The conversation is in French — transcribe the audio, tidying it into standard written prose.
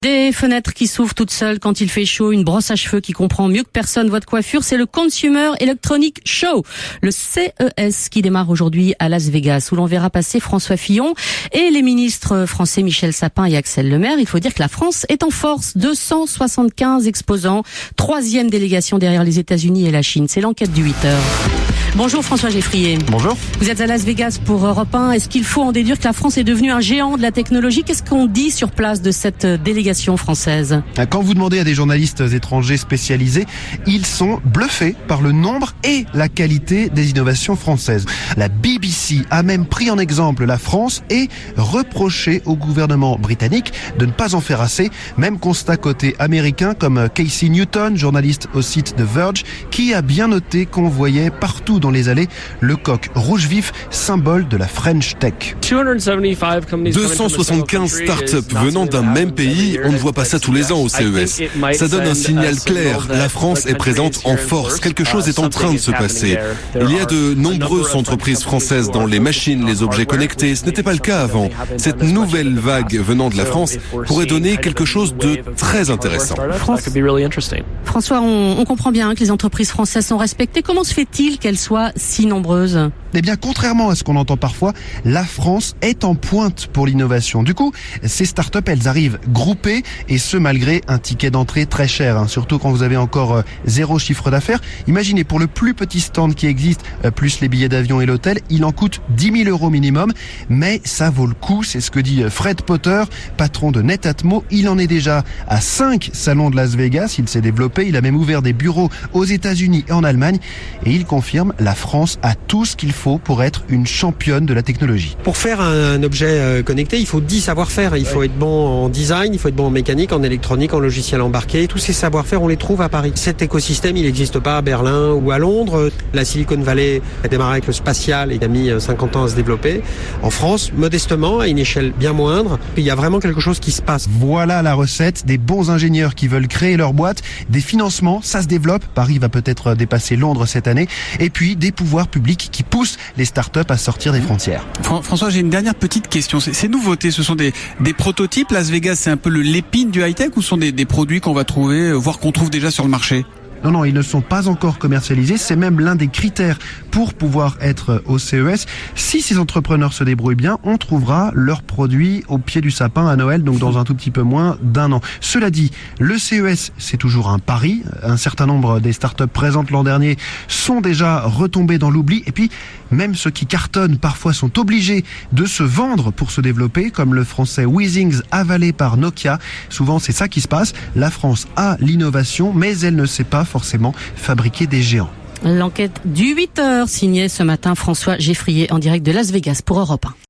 Des fenêtres qui s'ouvrent toutes seules quand il fait chaud, une brosse à cheveux qui comprend mieux que personne votre coiffure, c'est le Consumer Electronic Show, le CES qui démarre aujourd'hui à Las Vegas, où l'on verra passer François Fillon et les ministres français Michel Sapin et Axel Lemaire. Il faut dire que la France est en force, 275 exposants, 3e délégation derrière les États-Unis et la Chine. C'est l'enquête du 8h. Bonjour François Geffrier. Bonjour. Vous êtes à Las Vegas pour Europe 1. Est-ce qu'il faut en déduire que la France est devenue un géant de la technologie? Qu'est-ce qu'on dit sur place de cette délégation française? Quand vous demandez à des journalistes étrangers spécialisés, ils sont bluffés par le nombre et la qualité des innovations françaises. La BBC a même pris en exemple la France et reproché au gouvernement britannique de ne pas en faire assez. Même constat côté américain, comme Casey Newton, journaliste au site The Verge, qui a bien noté qu'on voyait partout dans les allées le coq rouge vif, symbole de la French Tech. 275 startups venant d'un même pays, on ne voit pas ça tous les ans au CES. Ça donne un signal clair, la France est présente en force, quelque chose est en train de se passer. Il y a de nombreuses entreprises françaises dans les machines, les objets connectés, ce n'était pas le cas avant. Cette nouvelle vague venant de la France pourrait donner quelque chose de très intéressant. François, on comprend bien que les entreprises françaises sont respectées. Comment se fait-il qu'elles soient si nombreuses? Eh bien, contrairement à ce qu'on entend parfois, la France est en pointe pour l'innovation. Du coup, ces startups, elles arrivent groupées, et ce malgré un ticket d'entrée très cher, surtout quand vous avez encore zéro chiffre d'affaires. Imaginez, pour le plus petit stand qui existe, plus les billets d'avion et l'hôtel, il en coûte 10 000 € minimum, mais ça vaut le coup, c'est ce que dit Fred Potter, patron de Netatmo. Il en est déjà à 5 salons de Las Vegas, il s'est développé, il a même ouvert des bureaux aux États-Unis et en Allemagne, et il confirme, la France a tout ce qu'il faut pour être une championne de la technologie. Pour faire un objet connecté, il faut 10 savoir-faire. Il faut être bon en design, il faut être bon en mécanique, en électronique, en logiciel embarqué. Tous ces savoir-faire, on les trouve à Paris. Cet écosystème, il n'existe pas à Berlin ou à Londres. La Silicon Valley a démarré avec le spatial et a mis 50 ans à se développer. En France, modestement, à une échelle bien moindre, il y a vraiment quelque chose qui se passe. Voilà la recette, des bons ingénieurs qui veulent créer leur boîte, des financements, ça se développe. Paris va peut-être dépasser Londres cette année. Et puis des pouvoirs publics qui poussent les startups à sortir des frontières. François, j'ai une dernière petite question. Ces nouveautés, ce sont des prototypes? Las Vegas, c'est un peu l'épine du high-tech, ou sont des produits qu'on va trouver, voire qu'on trouve déjà sur le marché? Non, ils ne sont pas encore commercialisés. C'est même l'un des critères pour pouvoir être au CES. Si ces entrepreneurs se débrouillent bien, on trouvera leurs produits au pied du sapin à Noël, donc dans un tout petit peu moins d'un an. Cela dit, le CES, c'est toujours un pari. Un certain nombre des startups présentes l'an dernier sont déjà retombées dans l'oubli. Et puis, même ceux qui cartonnent parfois sont obligés de se vendre pour se développer, comme le français Weezings avalé par Nokia. Souvent, c'est ça qui se passe. La France a l'innovation, mais elle ne sait pas forcément fabriquer des géants. L'enquête du 8h, signée ce matin François Geffrier en direct de Las Vegas pour Europe 1.